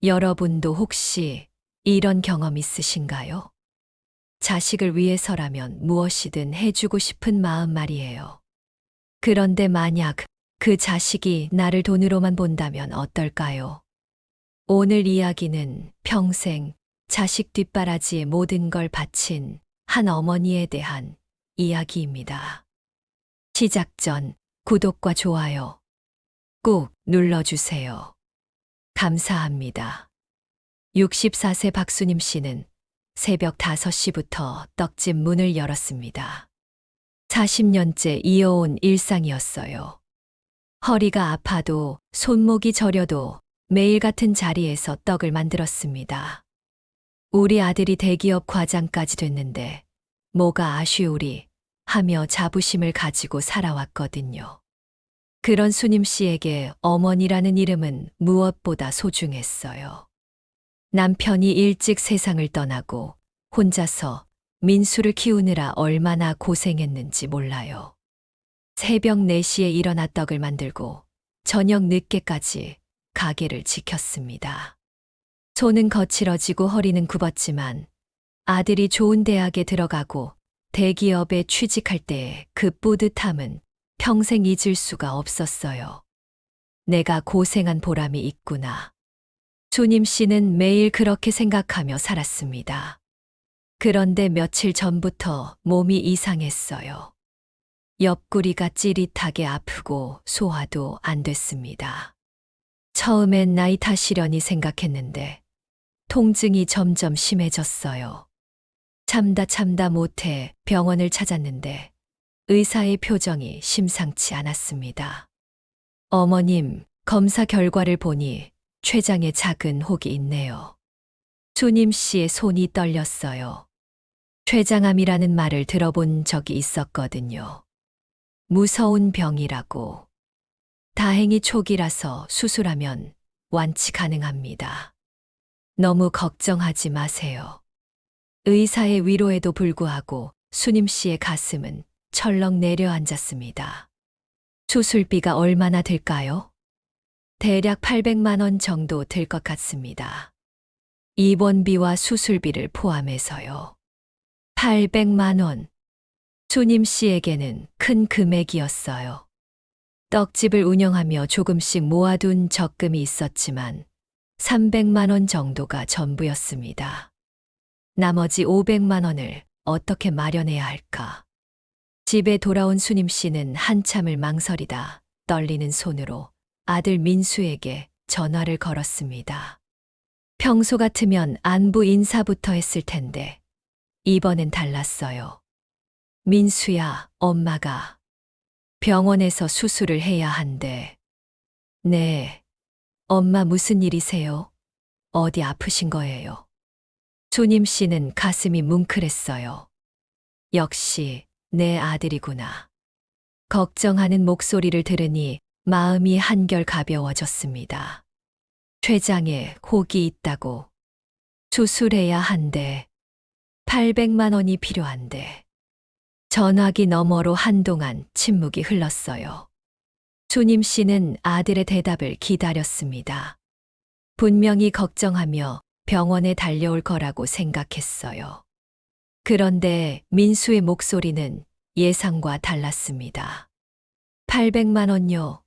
여러분도 혹시 이런 경험 있으신가요? 자식을 위해서라면 무엇이든 해주고 싶은 마음 말이에요. 그런데 만약 그 자식이 나를 돈으로만 본다면 어떨까요? 오늘 이야기는 평생 자식 뒷바라지에 모든 걸 바친 한 어머니에 대한 이야기입니다. 시작 전 구독과 좋아요 꾹 눌러주세요. 감사합니다. 64세 박수님 씨는 새벽 5시부터 떡집 문을 열었습니다. 40년째 이어온 일상이었어요. 허리가 아파도 손목이 저려도 매일 같은 자리에서 떡을 만들었습니다. 우리 아들이 대기업 과장까지 됐는데 뭐가 아쉬우리 하며 자부심을 가지고 살아왔거든요. 그런 수님 씨에게 어머니라는 이름은 무엇보다 소중했어요. 남편이 일찍 세상을 떠나고 혼자서 민수를 키우느라 얼마나 고생했는지 몰라요. 새벽 4시에 일어나 떡을 만들고 저녁 늦게까지 가게를 지켰습니다. 손은 거칠어지고 허리는 굽었지만 아들이 좋은 대학에 들어가고 대기업에 취직할 때의 그 뿌듯함은 평생 잊을 수가 없었어요. 내가 고생한 보람이 있구나. 주님 씨는 매일 그렇게 생각하며 살았습니다. 그런데 며칠 전부터 몸이 이상했어요. 옆구리가 찌릿하게 아프고 소화도 안 됐습니다. 처음엔 나이 탓이려니 생각했는데 통증이 점점 심해졌어요. 참다 못해 병원을 찾았는데 의사의 표정이 심상치 않았습니다. 어머님, 검사 결과를 보니 췌장에 작은 혹이 있네요. 주님 씨의 손이 떨렸어요. 췌장암이라는 말을 들어본 적이 있었거든요. 무서운 병이라고. 다행히 초기라서 수술하면 완치 가능합니다. 너무 걱정하지 마세요. 의사의 위로에도 불구하고 수님 씨의 가슴은 철렁 내려앉았습니다. 수술비가 얼마나 들까요? 대략 800만 원 정도 들 것 같습니다. 입원비와 수술비를 포함해서요. 800만 원. 주님 씨에게는 큰 금액이었어요. 떡집을 운영하며 조금씩 모아둔 적금이 있었지만 300만 원 정도가 전부였습니다. 나머지 500만 원을 어떻게 마련해야 할까? 집에 돌아온 수님 씨는 한참을 망설이다 떨리는 손으로 아들 민수에게 전화를 걸었습니다. 평소 같으면 안부 인사부터 했을 텐데 이번엔 달랐어요. 민수야, 엄마가 병원에서 수술을 해야 한대. 네. 엄마 무슨 일이세요? 어디 아프신 거예요? 주님 씨는 가슴이 뭉클했어요. 역시 내 아들이구나. 걱정하는 목소리를 들으니 마음이 한결 가벼워졌습니다. 췌장에 혹이 있다고. 수술해야 한대. 800만 원이 필요한데. 전화기 너머로 한동안 침묵이 흘렀어요. 주님 씨는 아들의 대답을 기다렸습니다. 분명히 걱정하며 병원에 달려올 거라고 생각했어요. 그런데 민수의 목소리는 예상과 달랐습니다. 800만 원요.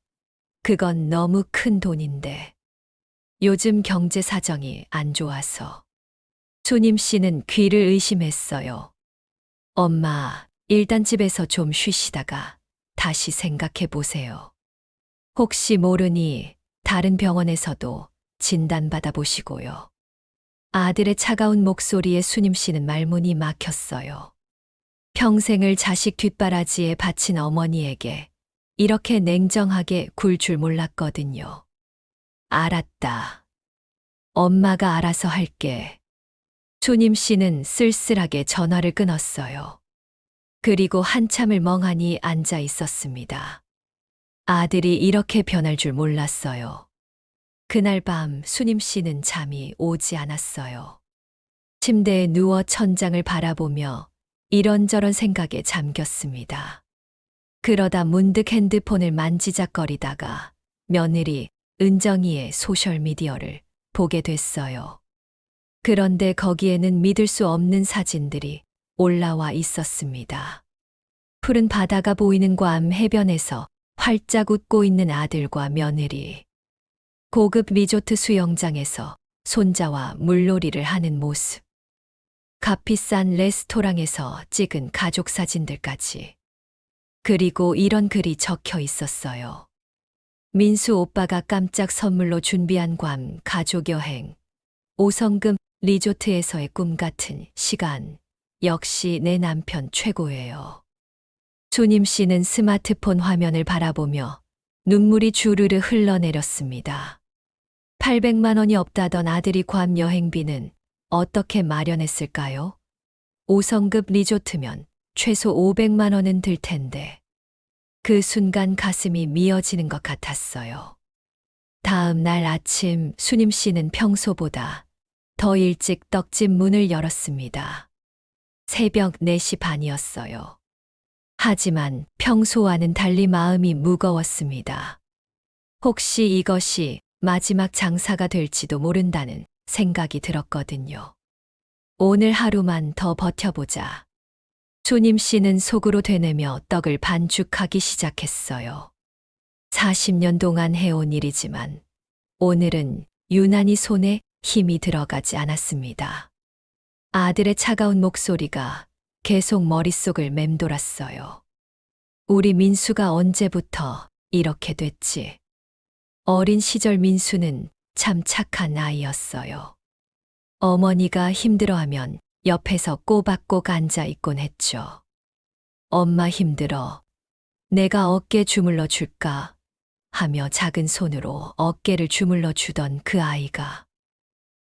그건 너무 큰 돈인데. 요즘 경제 사정이 안 좋아서. 주님 씨는 귀를 의심했어요. 엄마, 일단 집에서 좀 쉬시다가 다시 생각해 보세요. 혹시 모르니 다른 병원에서도 진단받아 보시고요. 아들의 차가운 목소리에 수님 씨는 말문이 막혔어요. 평생을 자식 뒷바라지에 바친 어머니에게 이렇게 냉정하게 굴 줄 몰랐거든요. 알았다. 엄마가 알아서 할게. 주님 씨는 쓸쓸하게 전화를 끊었어요. 그리고 한참을 멍하니 앉아 있었습니다. 아들이 이렇게 변할 줄 몰랐어요. 그날 밤 수님 씨는 잠이 오지 않았어요. 침대에 누워 천장을 바라보며 이런저런 생각에 잠겼습니다. 그러다 문득 핸드폰을 만지작거리다가 며느리 은정이의 소셜미디어를 보게 됐어요. 그런데 거기에는 믿을 수 없는 사진들이 올라와 있었습니다. 푸른 바다가 보이는 괌 해변에서 활짝 웃고 있는 아들과 며느리. 고급 리조트 수영장에서 손자와 물놀이를 하는 모습. 값비싼 레스토랑에서 찍은 가족 사진들까지. 그리고 이런 글이 적혀 있었어요. 민수 오빠가 깜짝 선물로 준비한 괌 가족 여행. 5성급 리조트에서의 꿈 같은 시간. 역시 내 남편 최고예요. 조님 씨는 스마트폰 화면을 바라보며 눈물이 주르르 흘러내렸습니다. 800만 원이 없다던 아들이 괌 여행비는 어떻게 마련했을까요? 5성급 리조트면 최소 500만 원은 들 텐데. 그 순간 가슴이 미어지는 것 같았어요. 다음 날 아침 수님 씨는 평소보다 더 일찍 떡집 문을 열었습니다. 새벽 4시 반이었어요. 하지만 평소와는 달리 마음이 무거웠습니다. 혹시 이것이 마지막 장사가 될지도 모른다는 생각이 들었거든요. 오늘 하루만 더 버텨보자. 조님 씨는 속으로 되뇌며 떡을 반죽하기 시작했어요. 40년 동안 해온 일이지만 오늘은 유난히 손에 힘이 들어가지 않았습니다. 아들의 차가운 목소리가 계속 머릿속을 맴돌았어요. 우리 민수가 언제부터 이렇게 됐지? 어린 시절 민수는 참 착한 아이였어요. 어머니가 힘들어하면 옆에서 꼬박꼬박 앉아 있곤 했죠. 엄마 힘들어. 내가 어깨 주물러 줄까? 하며 작은 손으로 어깨를 주물러 주던 그 아이가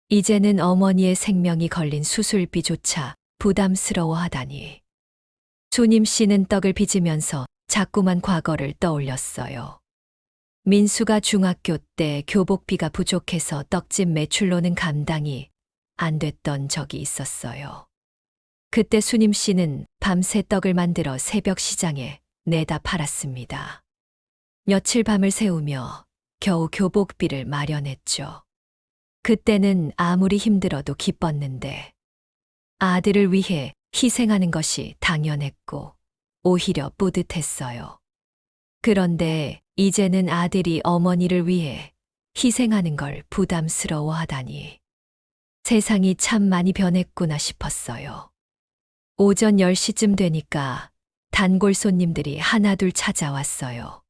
이제는 어머니의 생명이 걸린 수술비조차 부담스러워하다니. 조님 씨는 떡을 빚으면서 자꾸만 과거를 떠올렸어요. 민수가 중학교 때 교복비가 부족해서 떡집 매출로는 감당이 안 됐던 적이 있었어요. 그때 수님 씨는 밤새 떡을 만들어 새벽 시장에 내다 팔았습니다. 며칠 밤을 새우며 겨우 교복비를 마련했죠. 그때는 아무리 힘들어도 기뻤는데 아들을 위해 희생하는 것이 당연했고 오히려 뿌듯했어요. 그런데 이제는 아들이 어머니를 위해 희생하는 걸 부담스러워하다니. 세상이 참 많이 변했구나 싶었어요. 오전 10시쯤 되니까 단골 손님들이 하나둘 찾아왔어요.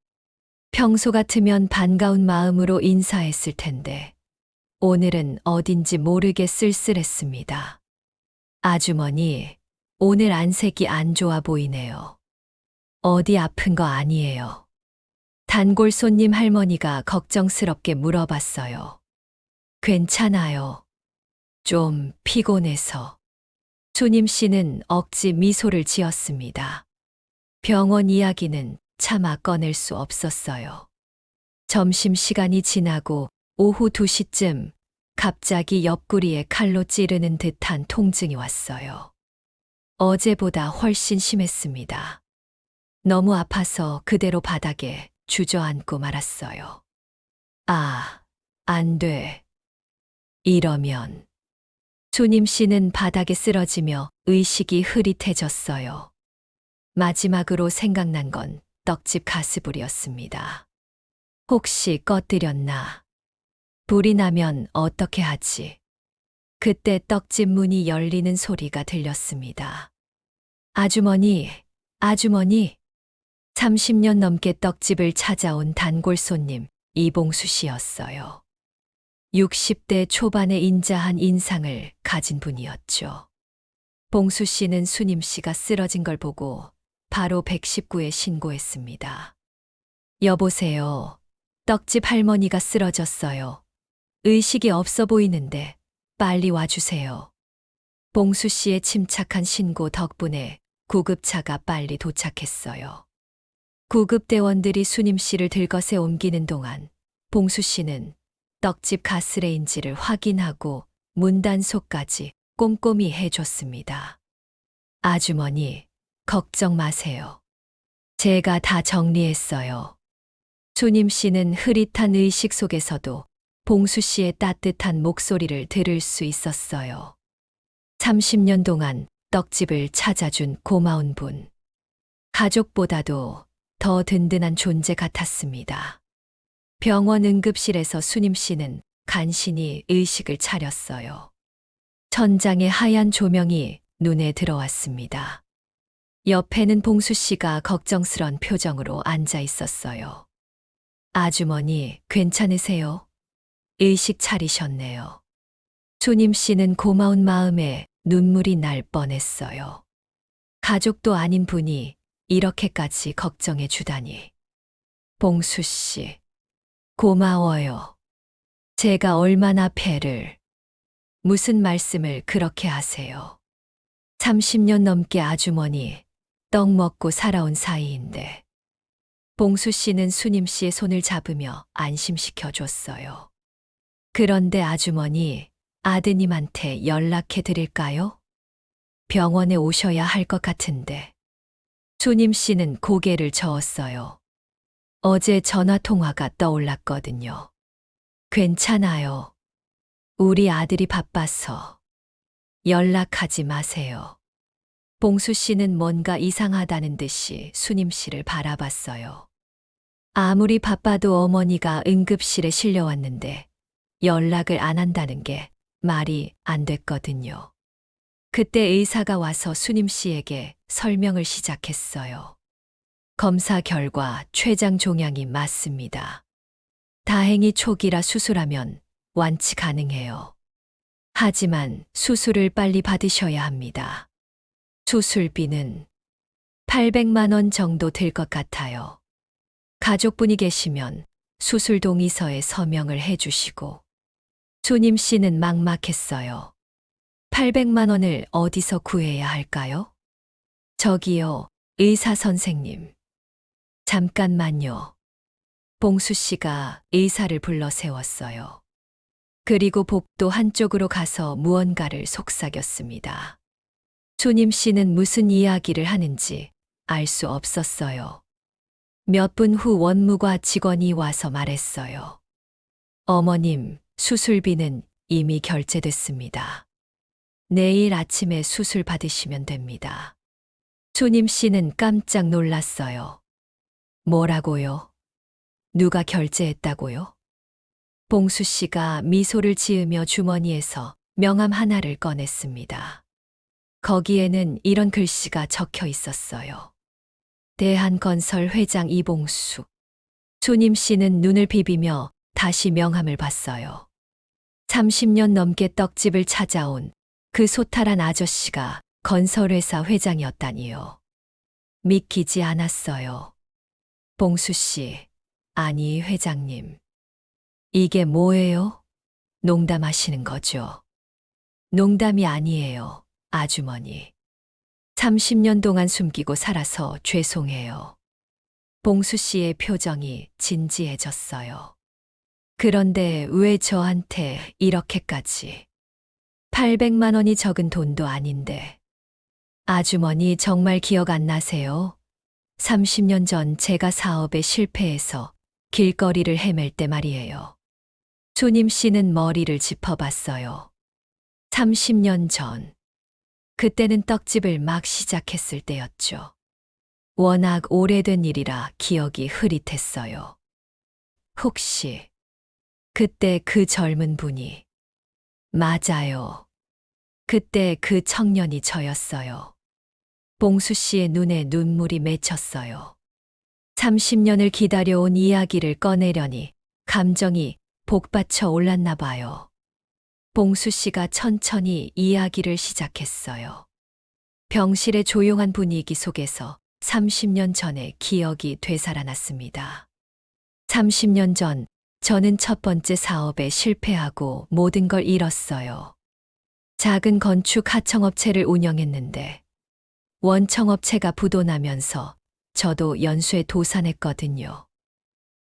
평소 같으면 반가운 마음으로 인사했을 텐데 오늘은 어딘지 모르게 쓸쓸했습니다. 아주머니, 오늘 안색이 안 좋아 보이네요. 어디 아픈 거 아니에요? 단골 손님 할머니가 걱정스럽게 물어봤어요. 괜찮아요. 좀 피곤해서. 조님 씨는 억지 미소를 지었습니다. 병원 이야기는 차마 꺼낼 수 없었어요. 점심시간이 지나고 오후 2시쯤 갑자기 옆구리에 칼로 찌르는 듯한 통증이 왔어요. 어제보다 훨씬 심했습니다. 너무 아파서 그대로 바닥에 주저앉고 말았어요. 아, 안 돼. 이러면. 조님 씨는 바닥에 쓰러지며 의식이 흐릿해졌어요. 마지막으로 생각난 건 떡집 가스불이었습니다. 혹시 꺼뜨렸나? 불이 나면 어떻게 하지? 그때 떡집 문이 열리는 소리가 들렸습니다. 아주머니, 아주머니. 30년 넘게 떡집을 찾아온 단골 손님 이봉수 씨였어요. 60대 초반의 인자한 인상을 가진 분이었죠. 봉수 씨는 수님 씨가 쓰러진 걸 보고 바로 119에 신고했습니다. 여보세요. 떡집 할머니가 쓰러졌어요. 의식이 없어 보이는데 빨리 와주세요. 봉수 씨의 침착한 신고 덕분에 구급차가 빨리 도착했어요. 구급대원들이 수님 씨를 들것에 옮기는 동안 봉수 씨는 떡집 가스레인지를 확인하고 문단속까지 꼼꼼히 해줬습니다. 아주머니, 걱정 마세요. 제가 다 정리했어요. 조님 씨는 흐릿한 의식 속에서도 봉수 씨의 따뜻한 목소리를 들을 수 있었어요. 30년 동안 떡집을 찾아준 고마운 분. 가족보다도 더 든든한 존재 같았습니다. 병원 응급실에서 수님 씨는 간신히 의식을 차렸어요. 천장에 하얀 조명이 눈에 들어왔습니다. 옆에는 봉수 씨가 걱정스런 표정으로 앉아 있었어요. 아주머니, 괜찮으세요? 의식 차리셨네요. 수님 씨는 고마운 마음에 눈물이 날 뻔했어요. 가족도 아닌 분이 이렇게까지 걱정해 주다니. 봉수 씨, 고마워요. 제가 얼마나 배를. 무슨 말씀을 그렇게 하세요. 30년 넘게 아주머니 떡 먹고 살아온 사이인데. 봉수 씨는 수님 씨의 손을 잡으며 안심시켜 줬어요. 그런데 아주머니, 아드님한테 연락해 드릴까요? 병원에 오셔야 할 것 같은데. 수님 씨는 고개를 저었어요. 어제 전화 통화가 떠올랐거든요. 괜찮아요. 우리 아들이 바빠서. 연락하지 마세요. 봉수 씨는 뭔가 이상하다는 듯이 수님 씨를 바라봤어요. 아무리 바빠도 어머니가 응급실에 실려왔는데 연락을 안 한다는 게 말이 안 됐거든요. 그때 의사가 와서 수님 씨에게 설명을 시작했어요. 검사 결과 췌장 종양이 맞습니다. 다행히 초기라 수술하면 완치 가능해요. 하지만 수술을 빨리 받으셔야 합니다. 수술비는 800만 원 정도 들 것 같아요. 가족분이 계시면 수술 동의서에 서명을 해주시고. 수님 씨는 막막했어요. 800만 원을 어디서 구해야 할까요? 저기요, 의사 선생님. 잠깐만요. 봉수 씨가 의사를 불러 세웠어요. 그리고 복도 한쪽으로 가서 무언가를 속삭였습니다. 수님 씨는 무슨 이야기를 하는지 알 수 없었어요. 몇 분 후 원무과 직원이 와서 말했어요. 어머님, 수술비는 이미 결제됐습니다. 내일 아침에 수술 받으시면 됩니다. 수님 씨는 깜짝 놀랐어요. 뭐라고요? 누가 결제했다고요? 봉수 씨가 미소를 지으며 주머니에서 명함 하나를 꺼냈습니다. 거기에는 이런 글씨가 적혀 있었어요. 대한건설 회장 이봉수. 수님 씨는 눈을 비비며 다시 명함을 봤어요. 30년 넘게 떡집을 찾아온 그 소탈한 아저씨가 건설회사 회장이었다니요. 믿기지 않았어요. 봉수 씨, 아니 회장님. 이게 뭐예요? 농담하시는 거죠? 농담이 아니에요, 아주머니. 30년 동안 숨기고 살아서 죄송해요. 봉수 씨의 표정이 진지해졌어요. 그런데 왜 저한테 이렇게까지? 800만 원이 적은 돈도 아닌데. 아주머니 정말 기억 안 나세요? 30년 전 제가 사업에 실패해서 길거리를 헤맬 때 말이에요. 수님 씨는 머리를 짚어봤어요. 30년 전. 그때는 떡집을 막 시작했을 때였죠. 워낙 오래된 일이라 기억이 흐릿했어요. 혹시 그때 그 젊은 분이. 맞아요. 그때 그 청년이 저였어요. 봉수 씨의 눈에 눈물이 맺혔어요. 30년을 기다려온 이야기를 꺼내려니 감정이 복받쳐 올랐나 봐요. 봉수 씨가 천천히 이야기를 시작했어요. 병실의 조용한 분위기 속에서 30년 전의 기억이 되살아났습니다. 30년 전 저는 첫 번째 사업에 실패하고 모든 걸 잃었어요. 작은 건축 하청업체를 운영했는데 원청업체가 부도나면서 저도 연수에 도산했거든요.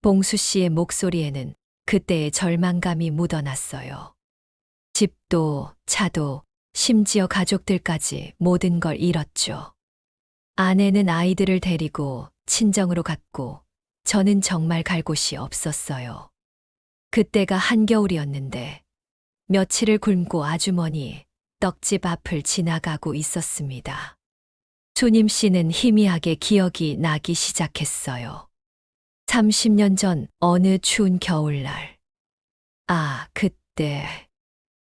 봉수 씨의 목소리에는 그때의 절망감이 묻어났어요. 집도, 차도, 심지어 가족들까지 모든 걸 잃었죠. 아내는 아이들을 데리고 친정으로 갔고 저는 정말 갈 곳이 없었어요. 그때가 한겨울이었는데 며칠을 굶고 아주머니 떡집 앞을 지나가고 있었습니다. 조님 씨는 희미하게 기억이 나기 시작했어요. 30년 전 어느 추운 겨울날. 아, 그때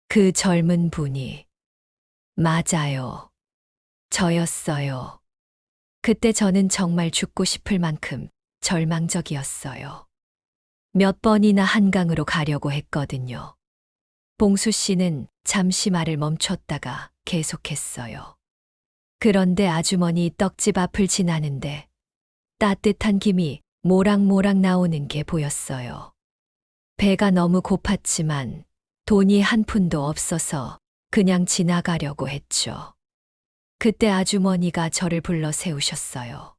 그 젊은 분이 맞아요. 저였어요. 그때 저는 정말 죽고 싶을 만큼 절망적이었어요. 몇 번이나 한강으로 가려고 했거든요. 봉수 씨는 잠시 말을 멈췄다가 계속했어요. 그런데 아주머니 떡집 앞을 지나는데 따뜻한 김이 모락모락 나오는 게 보였어요. 배가 너무 고팠지만 돈이 한 푼도 없어서 그냥 지나가려고 했죠. 그때 아주머니가 저를 불러 세우셨어요.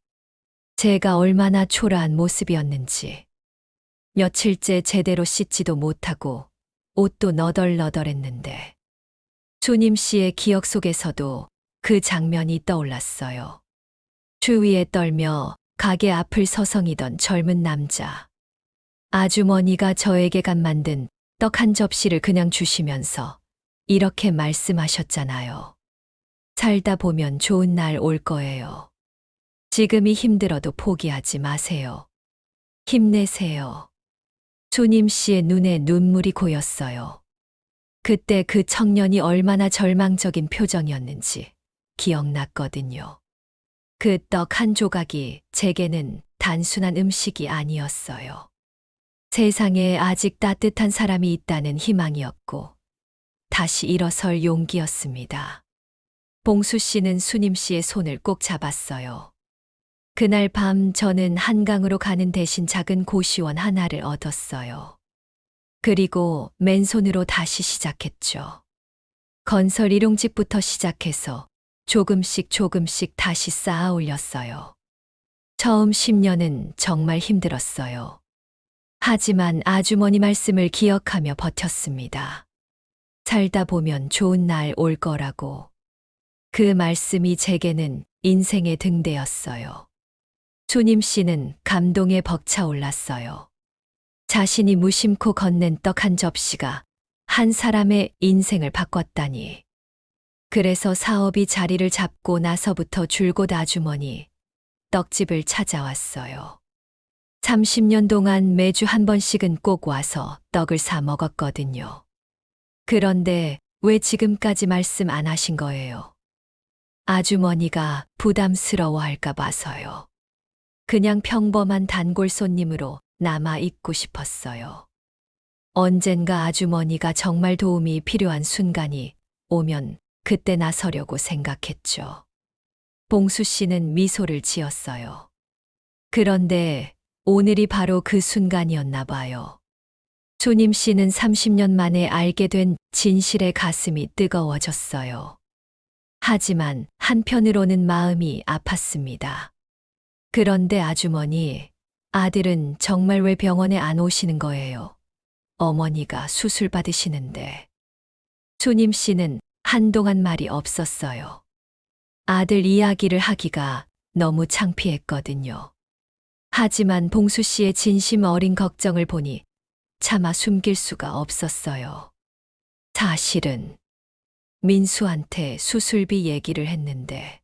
제가 얼마나 초라한 모습이었는지. 며칠째 제대로 씻지도 못하고 옷도 너덜너덜했는데 조님 씨의 기억 속에서도 그 장면이 떠올랐어요. 추위에 떨며 가게 앞을 서성이던 젊은 남자. 아주머니가 저에게 간 만든 떡 한 접시를 그냥 주시면서 이렇게 말씀하셨잖아요. 살다 보면 좋은 날 올 거예요. 지금이 힘들어도 포기하지 마세요. 힘내세요. 조님 씨의 눈에 눈물이 고였어요. 그때 그 청년이 얼마나 절망적인 표정이었는지 기억났거든요. 그 떡 한 조각이 제게는 단순한 음식이 아니었어요. 세상에 아직 따뜻한 사람이 있다는 희망이었고, 다시 일어설 용기였습니다. 봉수 씨는 수님 씨의 손을 꼭 잡았어요. 그날 밤 저는 한강으로 가는 대신 작은 고시원 하나를 얻었어요. 그리고 맨손으로 다시 시작했죠. 건설 일용직부터 시작해서 조금씩 다시 쌓아 올렸어요. 처음 10년은 정말 힘들었어요. 하지만 아주머니 말씀을 기억하며 버텼습니다. 살다 보면 좋은 날 올 거라고. 그 말씀이 제게는 인생의 등대였어요. 조님 씨는 감동에 벅차올랐어요. 자신이 무심코 건넨 떡 한 접시가 한 사람의 인생을 바꿨다니. 그래서 사업이 자리를 잡고 나서부터 줄곧 아주머니 떡집을 찾아왔어요. 30년 동안 매주 한 번씩은 꼭 와서 떡을 사 먹었거든요. 그런데 왜 지금까지 말씀 안 하신 거예요? 아주머니가 부담스러워할까 봐서요. 그냥 평범한 단골 손님으로 남아 있고 싶었어요. 언젠가 아주머니가 정말 도움이 필요한 순간이 오면 그때 나서려고 생각했죠. 봉수 씨는 미소를 지었어요. 그런데 오늘이 바로 그 순간이었나 봐요. 조님 씨는 30년 만에 알게 된 진실에 가슴이 뜨거워졌어요. 하지만 한편으로는 마음이 아팠습니다. 그런데 아주머니, 아들은 정말 왜 병원에 안 오시는 거예요? 어머니가 수술 받으시는데. 조님 씨는 한동안 말이 없었어요. 아들 이야기를 하기가 너무 창피했거든요. 하지만 봉수 씨의 진심 어린 걱정을 보니 차마 숨길 수가 없었어요. 사실은 민수한테 수술비 얘기를 했는데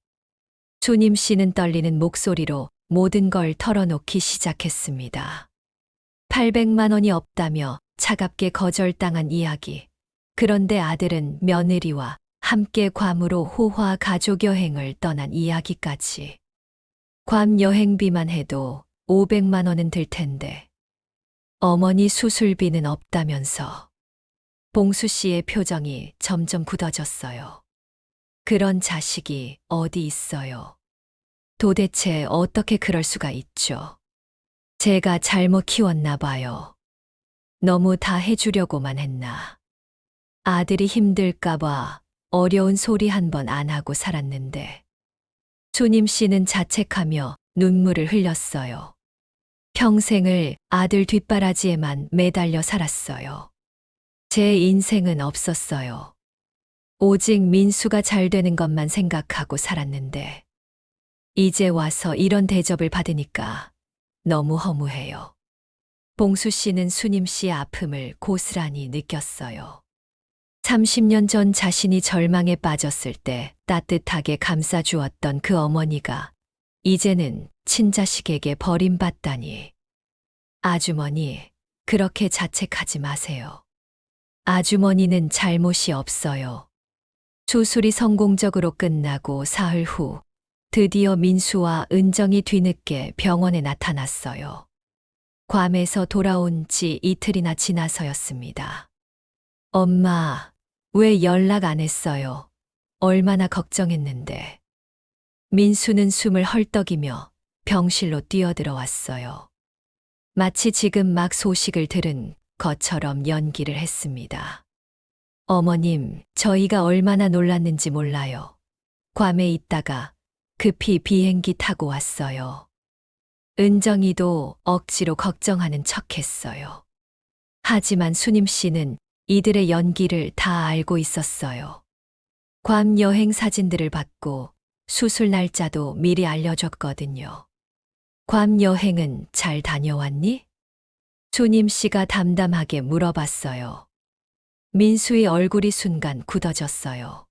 조님 씨는 떨리는 목소리로 모든 걸 털어놓기 시작했습니다. 800만 원이 없다며 차갑게 거절당한 이야기. 그런데 아들은 며느리와 함께 괌으로 호화 가족 여행을 떠난 이야기까지. 괌 여행비만 해도 500만 원은 들 텐데 어머니 수술비는 없다면서. 봉수 씨의 표정이 점점 굳어졌어요. 그런 자식이 어디 있어요? 도대체 어떻게 그럴 수가 있죠? 제가 잘못 키웠나 봐요. 너무 다 해주려고만 했나. 아들이 힘들까봐 어려운 소리 한 번 안 하고 살았는데. 조님 씨는 자책하며 눈물을 흘렸어요. 평생을 아들 뒷바라지에만 매달려 살았어요. 제 인생은 없었어요. 오직 민수가 잘 되는 것만 생각하고 살았는데. 이제 와서 이런 대접을 받으니까 너무 허무해요. 봉수 씨는 수님 씨의 아픔을 고스란히 느꼈어요. 30년 전 자신이 절망에 빠졌을 때 따뜻하게 감싸주었던 그 어머니가 이제는 친자식에게 버림받다니. 아주머니, 그렇게 자책하지 마세요. 아주머니는 잘못이 없어요. 수술이 성공적으로 끝나고 사흘 후 드디어 민수와 은정이 뒤늦게 병원에 나타났어요. 괌에서 돌아온 지 이틀이나 지나서였습니다. 엄마, 왜 연락 안 했어요? 얼마나 걱정했는데. 민수는 숨을 헐떡이며 병실로 뛰어들어왔어요. 마치 지금 막 소식을 들은 것처럼 연기를 했습니다. 어머님, 저희가 얼마나 놀랐는지 몰라요. 괌에 있다가 급히 비행기 타고 왔어요. 은정이도 억지로 걱정하는 척했어요. 하지만 수님 씨는 이들의 연기를 다 알고 있었어요. 괌 여행 사진들을 받고 수술 날짜도 미리 알려줬거든요. 괌 여행은 잘 다녀왔니? 수님 씨가 담담하게 물어봤어요. 민수의 얼굴이 순간 굳어졌어요.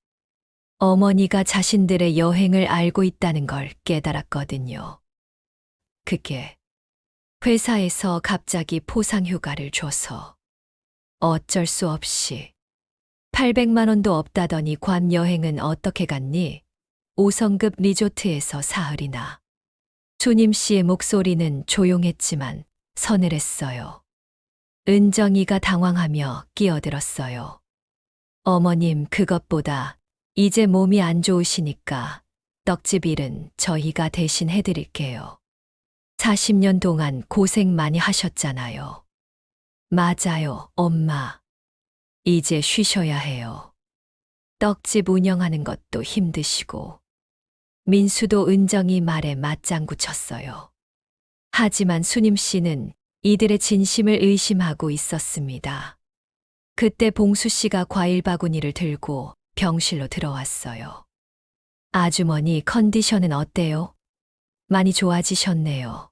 어머니가 자신들의 여행을 알고 있다는 걸 깨달았거든요. 그게 회사에서 갑자기 포상휴가를 줘서 어쩔 수 없이 800만 원도 없다더니 괌 여행은 어떻게 갔니? 5성급 리조트에서 사흘이나. 수님 씨의 목소리는 조용했지만 서늘했어요. 은정이가 당황하며 끼어들었어요. 어머님, 그것보다 이제 몸이 안 좋으시니까 떡집 일은 저희가 대신 해드릴게요. 40년 동안 고생 많이 하셨잖아요. 맞아요, 엄마. 이제 쉬셔야 해요. 떡집 운영하는 것도 힘드시고. 민수도 은정이 말에 맞장구 쳤어요. 하지만 수님 씨는 이들의 진심을 의심하고 있었습니다. 그때 봉수 씨가 과일 바구니를 들고 병실로 들어왔어요. 아주머니, 컨디션은 어때요? 많이 좋아지셨네요.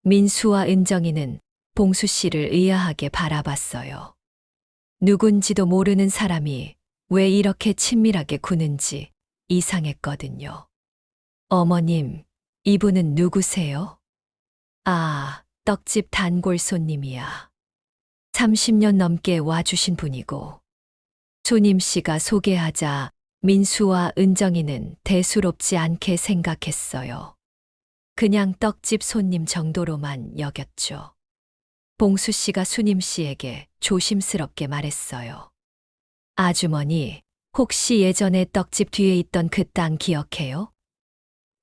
민수와 은정이는 봉수 씨를 의아하게 바라봤어요. 누군지도 모르는 사람이 왜 이렇게 친밀하게 구는지 이상했거든요. 어머님, 이분은 누구세요? 아, 떡집 단골 손님이야. 30년 넘게 와주신 분이고. 수님 씨가 소개하자 민수와 은정이는 대수롭지 않게 생각했어요. 그냥 떡집 손님 정도로만 여겼죠. 봉수 씨가 수님 씨에게 조심스럽게 말했어요. 아주머니, 혹시 예전에 떡집 뒤에 있던 그 땅 기억해요?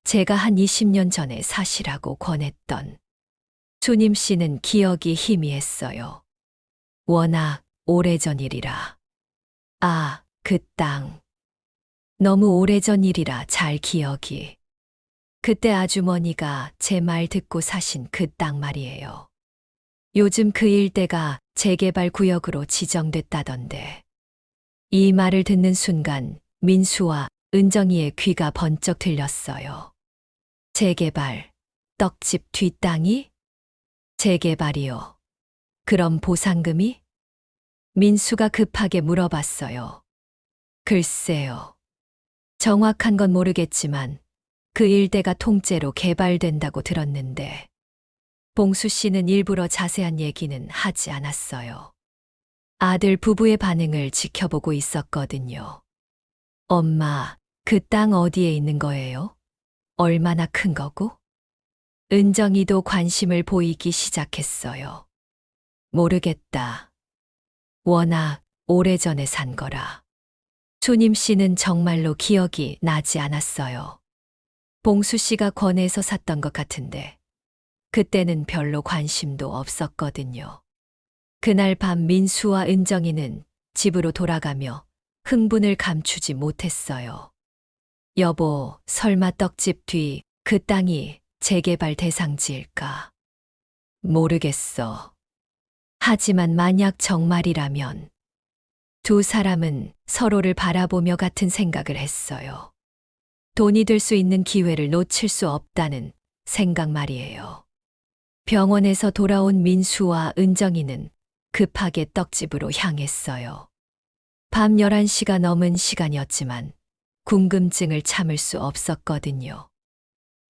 제가 한 20년 전에 사시라고 권했던. 수님 씨는 기억이 희미했어요. 워낙 오래전 일이라. 아, 그 땅. 너무 오래전 일이라 잘 기억이. 그때 아주머니가 제 말 듣고 사신 그 땅 말이에요. 요즘 그 일대가 재개발 구역으로 지정됐다던데. 이 말을 듣는 순간 민수와 은정이의 귀가 번쩍 들렸어요. 재개발, 떡집 뒷땅이? 재개발이요. 그럼 보상금이? 민수가 급하게 물어봤어요. 글쎄요. 정확한 건 모르겠지만 그 일대가 통째로 개발된다고 들었는데. 봉수 씨는 일부러 자세한 얘기는 하지 않았어요. 아들 부부의 반응을 지켜보고 있었거든요. 엄마, 그 땅 어디에 있는 거예요? 얼마나 큰 거고? 은정이도 관심을 보이기 시작했어요. 모르겠다. 워낙 오래전에 산 거라. 수님 씨는 정말로 기억이 나지 않았어요. 봉수 씨가 권해서 샀던 것 같은데 그때는 별로 관심도 없었거든요. 그날 밤 민수와 은정이는 집으로 돌아가며 흥분을 감추지 못했어요. 여보, 설마 떡집 뒤 그 땅이 재개발 대상지일까? 모르겠어. 하지만 만약 정말이라면 두 사람은 서로를 바라보며 같은 생각을 했어요. 돈이 될 수 있는 기회를 놓칠 수 없다는 생각 말이에요. 병원에서 돌아온 민수와 은정이는 급하게 떡집으로 향했어요. 밤 11시가 넘은 시간이었지만 궁금증을 참을 수 없었거든요.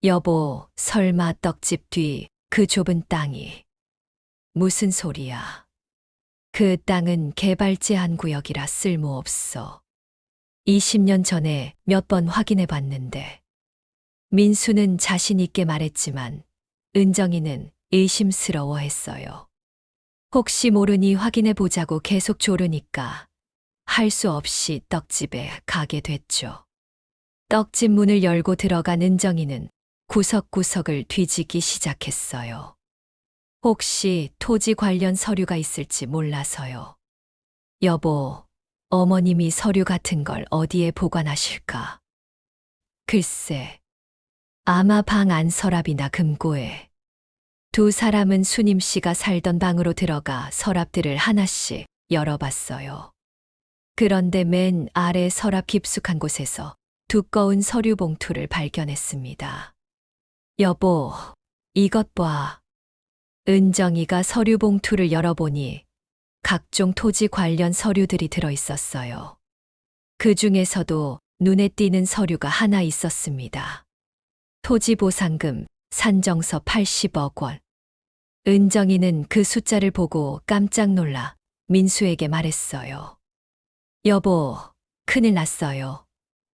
여보, 설마 떡집 뒤 그 좁은 땅이. 무슨 소리야? 그 땅은 개발 제한 구역이라 쓸모없어. 20년 전에 몇 번 확인해 봤는데. 민수는 자신 있게 말했지만 은정이는 의심스러워 했어요. 혹시 모르니 확인해 보자고 계속 조르니까 할 수 없이 떡집에 가게 됐죠. 떡집 문을 열고 들어간 은정이는 구석구석을 뒤지기 시작했어요. 혹시 토지 관련 서류가 있을지 몰라서요. 여보, 어머님이 서류 같은 걸 어디에 보관하실까? 글쎄, 아마 방 안 서랍이나 금고에. 두 사람은 수님 씨가 살던 방으로 들어가 서랍들을 하나씩 열어봤어요. 그런데 맨 아래 서랍 깊숙한 곳에서 두꺼운 서류 봉투를 발견했습니다. 여보, 이것 봐. 은정이가 서류 봉투를 열어보니 각종 토지 관련 서류들이 들어있었어요. 그 중에서도 눈에 띄는 서류가 하나 있었습니다. 토지 보상금 산정서 80억 원. 은정이는 그 숫자를 보고 깜짝 놀라 민수에게 말했어요. 여보, 큰일 났어요.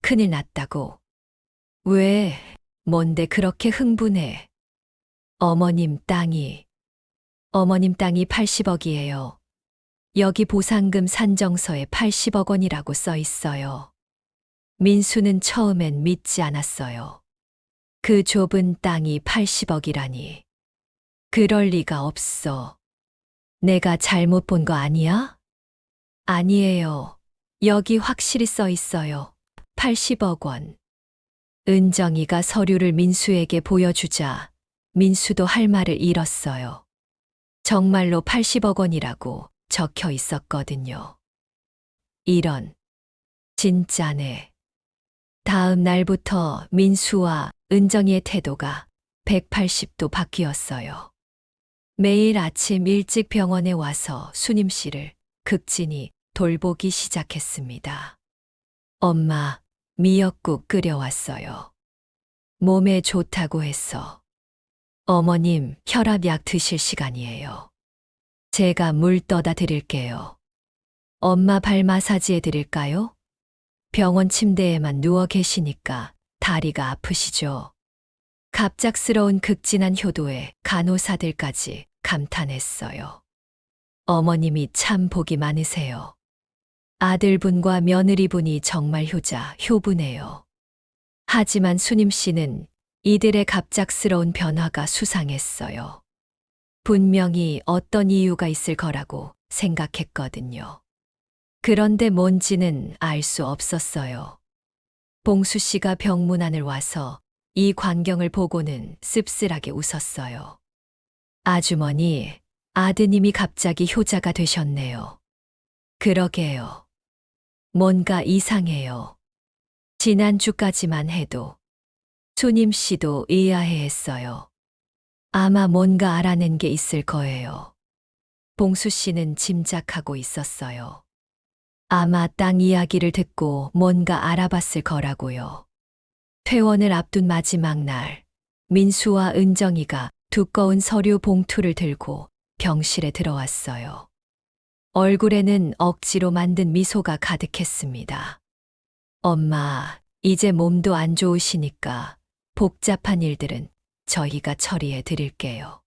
큰일 났다고. 왜, 뭔데 그렇게 흥분해? 어머님 땅이 80억이에요. 여기 보상금 산정서에 80억 원이라고 써 있어요. 민수는 처음엔 믿지 않았어요. 그 좁은 땅이 80억이라니. 그럴 리가 없어. 내가 잘못 본 거 아니야? 아니에요. 여기 확실히 써 있어요. 80억 원. 은정이가 서류를 민수에게 보여주자 민수도 할 말을 잃었어요. 정말로 80억 원이라고 적혀 있었거든요. 이런, 진짜네. 다음 날부터 민수와 은정이의 태도가 180도 바뀌었어요. 매일 아침 일찍 병원에 와서 수님 씨를 극진히 돌보기 시작했습니다. 엄마, 미역국 끓여왔어요. 몸에 좋다고 해서. 어머님, 혈압약 드실 시간이에요. 제가 물 떠다 드릴게요. 엄마 발 마사지 해드릴까요? 병원 침대에만 누워 계시니까 다리가 아프시죠? 갑작스러운 극진한 효도에 간호사들까지 감탄했어요. 어머님이 참 복이 많으세요. 아들분과 며느리분이 정말 효부네요. 하지만 수님 씨는 이들의 갑작스러운 변화가 수상했어요. 분명히 어떤 이유가 있을 거라고 생각했거든요. 그런데 뭔지는 알 수 없었어요. 봉수 씨가 병문안을 와서 이 광경을 보고는 씁쓸하게 웃었어요. 아주머니, 아드님이 갑자기 효자가 되셨네요. 그러게요. 뭔가 이상해요. 지난주까지만 해도 수님 씨도 의아해했어요. 아마 뭔가 알아낸 게 있을 거예요. 봉수 씨는 짐작하고 있었어요. 아마 땅 이야기를 듣고 뭔가 알아봤을 거라고요. 퇴원을 앞둔 마지막 날, 민수와 은정이가 두꺼운 서류 봉투를 들고 병실에 들어왔어요. 얼굴에는 억지로 만든 미소가 가득했습니다. 엄마, 이제 몸도 안 좋으시니까 복잡한 일들은 저희가 처리해 드릴게요.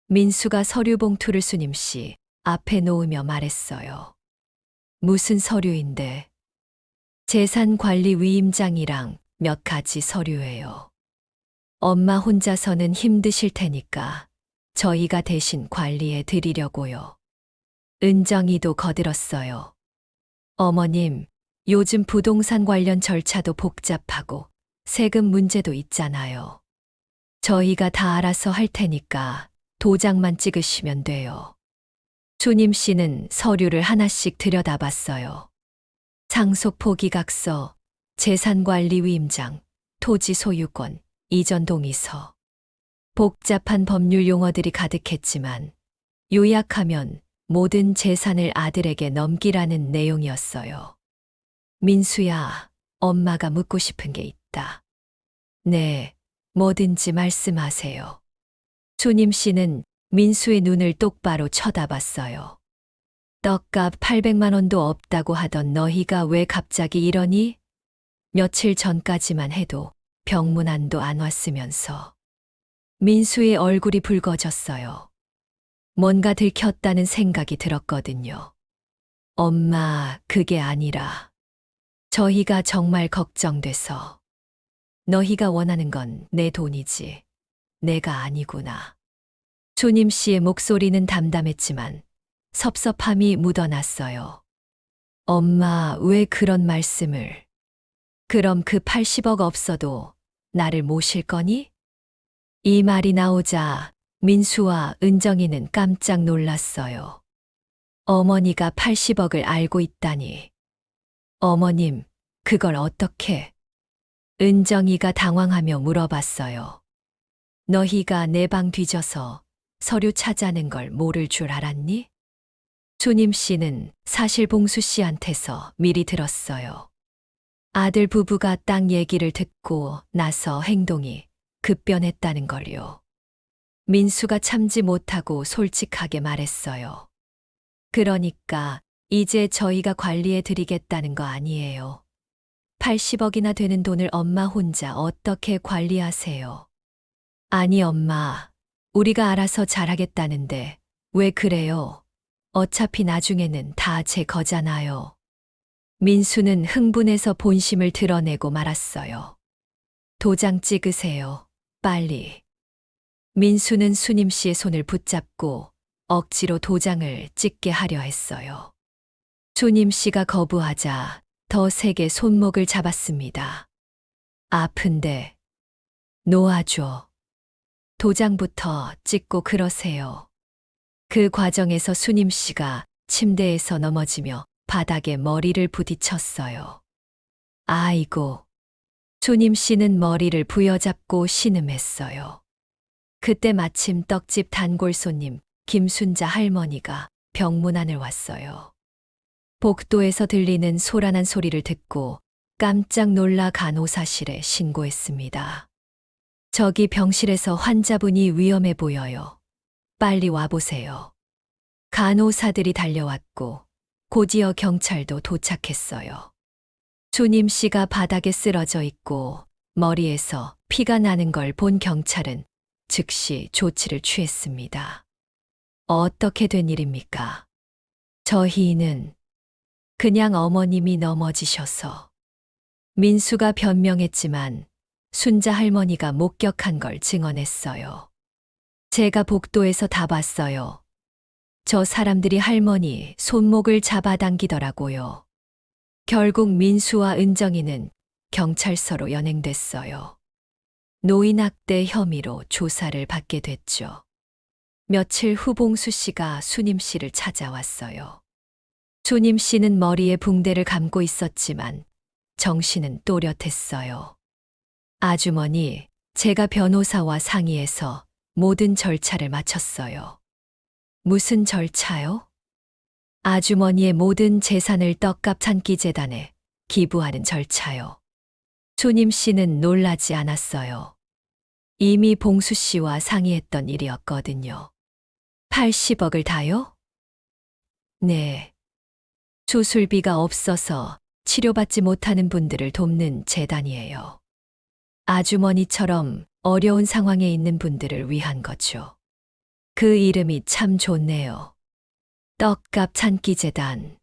민수가 서류 봉투를 수님 씨 앞에 놓으며 말했어요. 무슨 서류인데? 재산관리위임장이랑 몇 가지 서류예요. 엄마 혼자서는 힘드실 테니까 저희가 대신 관리해 드리려고요. 은정이도 거들었어요. 어머님, 요즘 부동산 관련 절차도 복잡하고 세금 문제도 있잖아요. 저희가 다 알아서 할 테니까 도장만 찍으시면 돼요. 주님 씨는 서류를 하나씩 들여다봤어요. 상속 포기각서, 재산관리위임장, 토지 소유권, 이전 동의서. 복잡한 법률 용어들이 가득했지만 요약하면 모든 재산을 아들에게 넘기라는 내용이었어요. 민수야, 엄마가 묻고 싶은 게 있다. 네, 뭐든지 말씀하세요. 조님 씨는 민수의 눈을 똑바로 쳐다봤어요. 떡값 800만 원도 없다고 하던 너희가 왜 갑자기 이러니? 며칠 전까지만 해도 병문안도 안 왔으면서. 민수의 얼굴이 붉어졌어요. 뭔가 들켰다는 생각이 들었거든요. 엄마, 그게 아니라 저희가 정말 걱정돼서. 너희가 원하는 건 내 돈이지. 내가 아니구나. 조님 씨의 목소리는 담담했지만 섭섭함이 묻어났어요. 엄마, 왜 그런 말씀을? 그럼 그 80억 없어도 나를 모실 거니? 이 말이 나오자 민수와 은정이는 깜짝 놀랐어요. 어머니가 80억을 알고 있다니. 어머님, 그걸 어떻게? 은정이가 당황하며 물어봤어요. 너희가 내 방 뒤져서 서류 찾아낸 걸 모를 줄 알았니? 조님 씨는 사실 봉수 씨한테서 미리 들었어요. 아들 부부가 땅 얘기를 듣고 나서 행동이 급변했다는 걸요. 민수가 참지 못하고 솔직하게 말했어요. 그러니까 이제 저희가 관리해 드리겠다는 거 아니에요. 80억이나 되는 돈을 엄마 혼자 어떻게 관리하세요? 아니 엄마, 우리가 알아서 잘하겠다는데 왜 그래요? 어차피 나중에는 다 제 거잖아요. 민수는 흥분해서 본심을 드러내고 말았어요. 도장 찍으세요. 빨리. 민수는 수님 씨의 손을 붙잡고 억지로 도장을 찍게 하려 했어요. 조님 씨가 거부하자 더 세게 손목을 잡았습니다. 아픈데 놓아줘. 도장부터 찍고 그러세요. 그 과정에서 수님 씨가 침대에서 넘어지며 바닥에 머리를 부딪혔어요. 아이고. 조님 씨는 머리를 부여잡고 신음했어요. 그때 마침 떡집 단골 손님 김순자 할머니가 병문안을 왔어요. 복도에서 들리는 소란한 소리를 듣고 깜짝 놀라 간호사실에 신고했습니다. 저기 병실에서 환자분이 위험해 보여요. 빨리 와보세요. 간호사들이 달려왔고 곧이어 경찰도 도착했어요. 조님 씨가 바닥에 쓰러져 있고 머리에서 피가 나는 걸 본 경찰은 즉시 조치를 취했습니다. 어떻게 된 일입니까? 저희는 그냥 어머님이 넘어지셔서. 민수가 변명했지만 순자 할머니가 목격한 걸 증언했어요. 제가 복도에서 다 봤어요. 저 사람들이 할머니 손목을 잡아당기더라고요. 결국 민수와 은정이는 경찰서로 연행됐어요. 노인학대 혐의로 조사를 받게 됐죠. 며칠 후 봉수 씨가 수님 씨를 찾아왔어요. 조님 씨는 머리에 붕대를 감고 있었지만 정신은 또렷했어요. 아주머니, 제가 변호사와 상의해서 모든 절차를 마쳤어요. 무슨 절차요? 아주머니의 모든 재산을 떡값 찬기재단에 기부하는 절차요. 조님 씨는 놀라지 않았어요. 이미 봉수 씨와 상의했던 일이었거든요. 80억을 다요? 네. 수술비가 없어서 치료받지 못하는 분들을 돕는 재단이에요. 아주머니처럼 어려운 상황에 있는 분들을 위한 거죠. 그 이름이 참 좋네요. 떡값 찬기재단.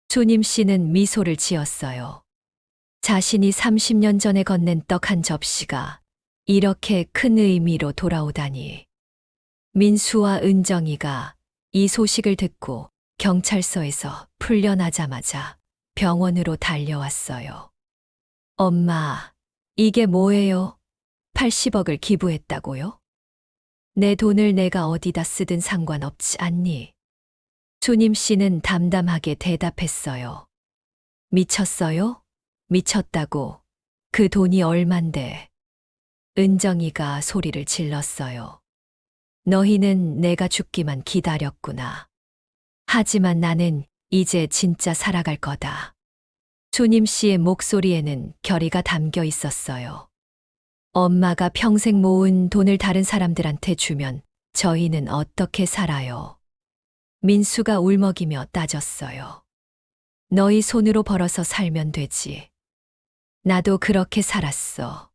조님 씨는 미소를 지었어요. 자신이 30년 전에 건넨 떡 한 접시가 이렇게 큰 의미로 돌아오다니. 민수와 은정이가 이 소식을 듣고 경찰서에서 풀려나자마자 병원으로 달려왔어요. 엄마, 이게 뭐예요? 80억을 기부했다고요? 내 돈을 내가 어디다 쓰든 상관없지 않니? 조님 씨는 담담하게 대답했어요. 미쳤어요? 미쳤다고. 그 돈이 얼만데. 은정이가 소리를 질렀어요. 너희는 내가 죽기만 기다렸구나. 하지만 나는 이제 진짜 살아갈 거다. 조님 씨의 목소리에는 결의가 담겨 있었어요. 엄마가 평생 모은 돈을 다른 사람들한테 주면 저희는 어떻게 살아요? 민수가 울먹이며 따졌어요. 너희 손으로 벌어서 살면 되지. 나도 그렇게 살았어.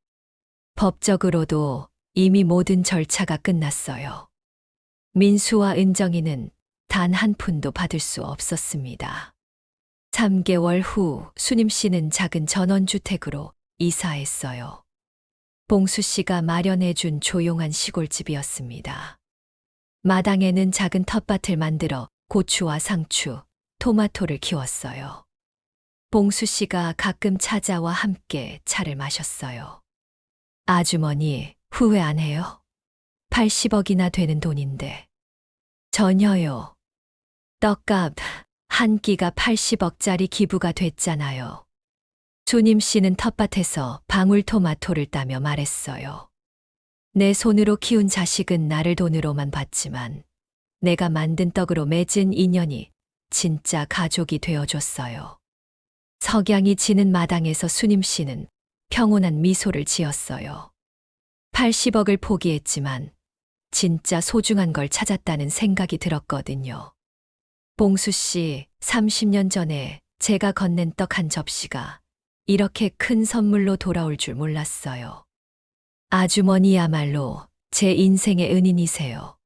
법적으로도 이미 모든 절차가 끝났어요. 민수와 은정이는 단 한 푼도 받을 수 없었습니다. 3개월 후 수님 씨는 작은 전원주택으로 이사했어요. 봉수 씨가 마련해 준 조용한 시골집이었습니다. 마당에는 작은 텃밭을 만들어 고추와 상추, 토마토를 키웠어요. 봉수 씨가 가끔 찾아와 함께 차를 마셨어요. 아주머니, 후회 안 해요? 80억이나 되는 돈인데. 전혀요. 떡값 한 끼가 80억짜리 기부가 됐잖아요. 조님 씨는 텃밭에서 방울토마토를 따며 말했어요. 내 손으로 키운 자식은 나를 돈으로만 봤지만 내가 만든 떡으로 맺은 인연이 진짜 가족이 되어줬어요. 석양이 지는 마당에서 수님 씨는 평온한 미소를 지었어요. 80억을 포기했지만 진짜 소중한 걸 찾았다는 생각이 들었거든요. 봉수 씨, 30년 전에 제가 건넨 떡 한 접시가 이렇게 큰 선물로 돌아올 줄 몰랐어요. 아주머니야말로 제 인생의 은인이세요.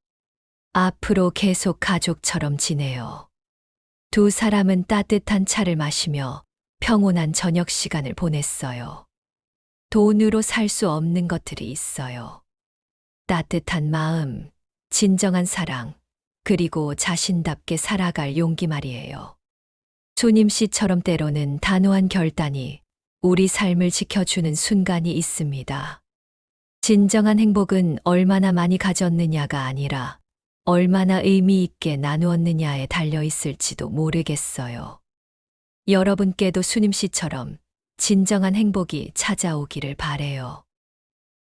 앞으로 계속 가족처럼 지내요. 두 사람은 따뜻한 차를 마시며 평온한 저녁 시간을 보냈어요. 돈으로 살 수 없는 것들이 있어요. 따뜻한 마음, 진정한 사랑, 그리고 자신답게 살아갈 용기 말이에요. 조님 씨처럼 때로는 단호한 결단이 우리 삶을 지켜주는 순간이 있습니다. 진정한 행복은 얼마나 많이 가졌느냐가 아니라 얼마나 의미 있게 나누었느냐에 달려 있을지도 모르겠어요. 여러분께도 수님 씨처럼 진정한 행복이 찾아오기를 바래요.